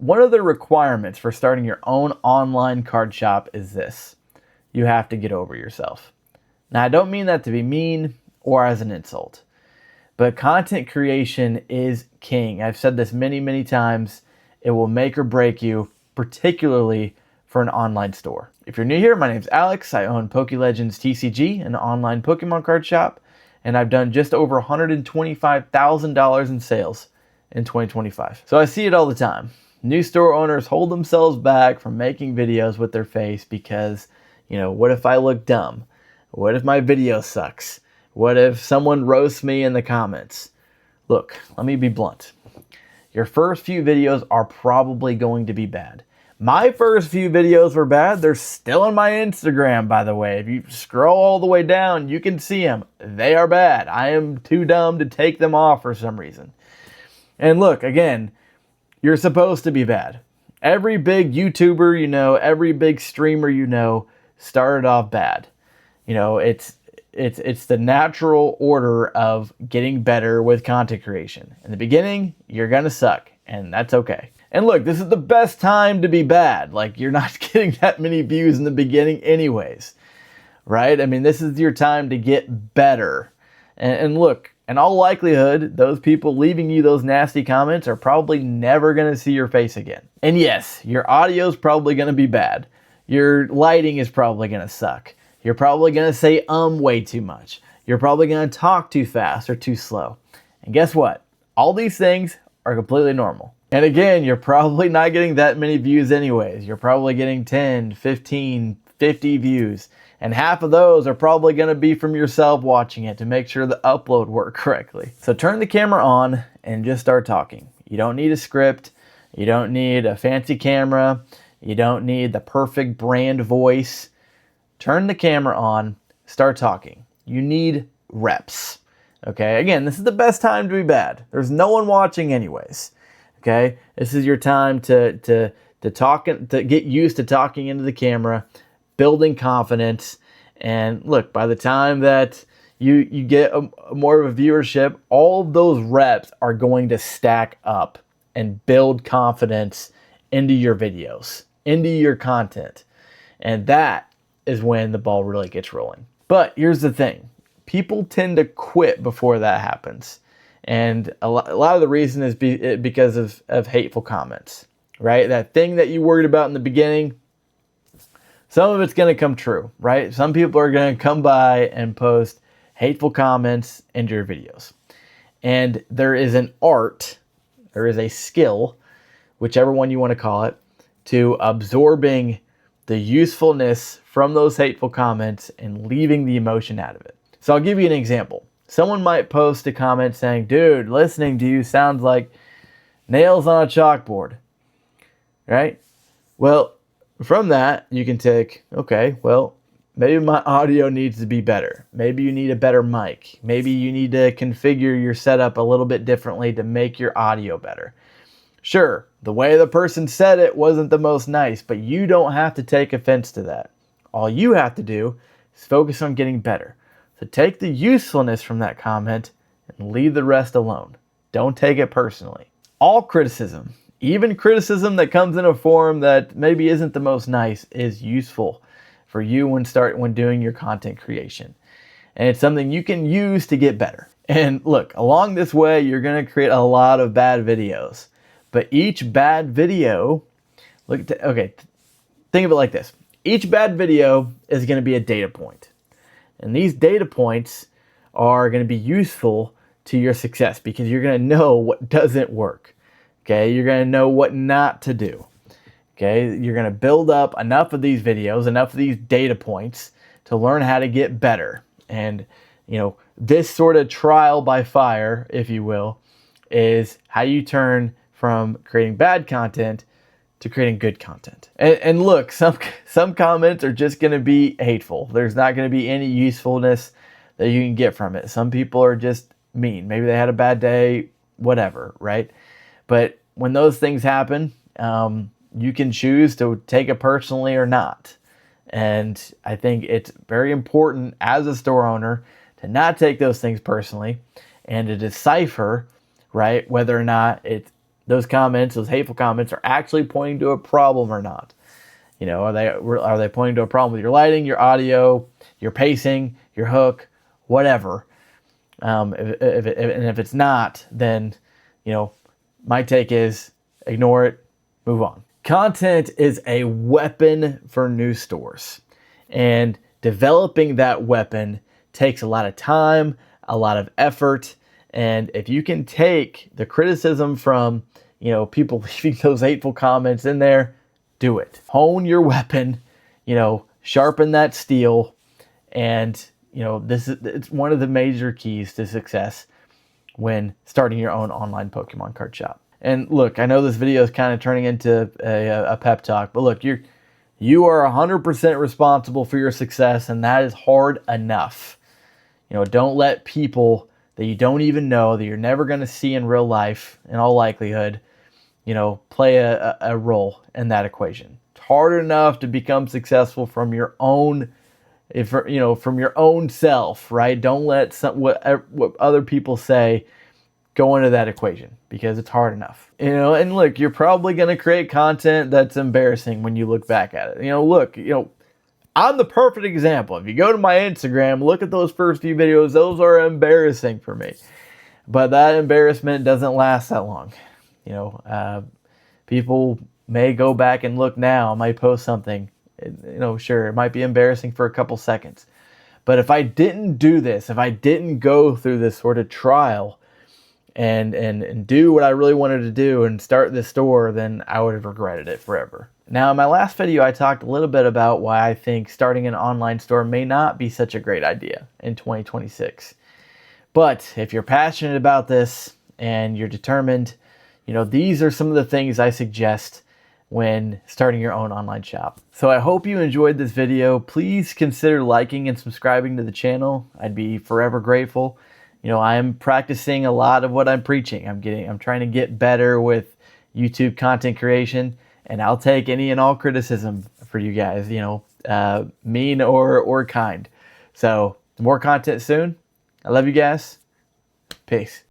One of the requirements for starting your own online card shop is this: you have to get over yourself. Now, I don't mean that to be mean or as an insult, but content creation is king. I've said this many, many times. It will make or break you, particularly for an online store. If you're new here, my name's Alex. I own PokeLegends TCG, an online Pokemon card shop, and I've done just over $125,000 in sales in 2025. So I see it all the time. New store owners hold themselves back from making videos with their face because, what if I look dumb? What if my video sucks? What if someone roasts me in the comments? Look, let me be blunt. Your first few videos are probably going to be bad. My first few videos were bad. They're still on my Instagram, by the way. If you scroll all the way down, you can see them. They are bad. I am too dumb to take them off for some reason. And look, again, you're supposed to be bad. Every big YouTuber every big streamer started off bad. It's the natural order of getting better with content creation. In the beginning, you're gonna suck, and that's okay. And look, this is the best time to be bad. Like, you're not getting that many views in the beginning anyways, right? I mean, this is your time to get better. And look, in all likelihood, those people leaving you those nasty comments are probably never gonna see your face again. And yes, your audio is probably gonna be bad. Your lighting is probably gonna suck. You're probably gonna say way too much. You're probably gonna talk too fast or too slow. And guess what? All these things are completely normal. And again, you're probably not getting that many views anyways. You're probably getting 10, 15, 50 views. And half of those are probably gonna be from yourself watching it to make sure the upload worked correctly. So turn the camera on and just start talking. You don't need a script. You don't need a fancy camera. You don't need the perfect brand voice. Turn the camera on, start talking. You need reps. Okay, again, this is the best time to be bad. There's no one watching anyways. Okay, this is your time to talk, to get used to talking into the camera, building confidence. And look, by the time that you get more of a viewership, all of those reps are going to stack up and build confidence into your videos, into your content. And that is when the ball really gets rolling. But here's the thing. People tend to quit before that happens. And a lot of the reason is because of hateful comments, right? That thing that you worried about in the beginning, some of it's going to come true, right? Some people are going to come by and post hateful comments into your videos. And there is an art, there is a skill, whichever one you want to call it, to absorbing the usefulness from those hateful comments and leaving the emotion out of it. So I'll give you an example. Someone might post a comment saying, dude, listening to you sounds like nails on a chalkboard, right? Well, from that, you can take, okay, well, maybe my audio needs to be better. Maybe you need a better mic. Maybe you need to configure your setup a little bit differently to make your audio better. Sure, the way the person said it wasn't the most nice, but you don't have to take offense to that. All you have to do is focus on getting better. So take the usefulness from that comment and leave the rest alone. Don't take it personally. All criticism, even criticism that comes in a form that maybe isn't the most nice, is useful for you when doing your content creation. And it's something you can use to get better. And look, along this way, you're gonna create a lot of bad videos. But each bad video, think of it like this. Each bad video is gonna be a data point. And these data points are going to be useful to your success because you're going to know what doesn't work. Okay, you're going to know what not to do. Okay, you're going to build up enough of these videos, enough of these data points to learn how to get better. And, this sort of trial by fire, if you will, is how you turn from creating bad content to creating good content. And look, some comments are just going to be hateful. There's not going to be any usefulness that you can get from it. Some people are just mean. Maybe they had a bad day, whatever, right? But when those things happen, you can choose to take it personally or not. And I think it's very important as a store owner to not take those things personally and to decipher, right, whether or not those comments, those hateful comments, are actually pointing to a problem or not. You know, are they pointing to a problem with your lighting, your audio, your pacing, your hook, whatever? If it's not, then, you know, my take is ignore it, move on. Content is a weapon for news stores, and developing that weapon takes a lot of time, a lot of effort. And if you can take the criticism from, you know, people leaving those hateful comments in there, do it. Hone your weapon, you know, sharpen that steel. And, you know, it's one of the major keys to success when starting your own online Pokemon card shop. And look, I know this video is kind of turning into a pep talk, but look, you are 100% responsible for your success, and that is hard enough. You know, don't let people that you don't even know, that you're never going to see in real life, in all likelihood, you know, play a role in that equation. It's hard enough to become successful from your own, from your own self, right? Don't let what other people say go into that equation, because it's hard enough. You know, and look, you're probably going to create content that's embarrassing when you look back at it. You know, look, you know, I'm the perfect example. If you go to my Instagram, look at those first few videos, those are embarrassing for me. But that embarrassment doesn't last that long. You know, people may go back and look now, I might post something, you know, sure, it might be embarrassing for a couple seconds. But if I didn't do this, if I didn't go through this sort of trial and do what I really wanted to do and start this store, then I would have regretted it forever. Now, in my last video, I talked a little bit about why I think starting an online store may not be such a great idea in 2026. But if you're passionate about this and you're determined, you know, these are some of the things I suggest when starting your own online shop. So I hope you enjoyed this video. Please consider liking and subscribing to the channel. I'd be forever grateful. You know, I'm practicing a lot of what I'm preaching. I'm trying to get better with YouTube content creation, and I'll take any and all criticism for you guys, you know, mean or kind. So more content soon. I love you guys. Peace.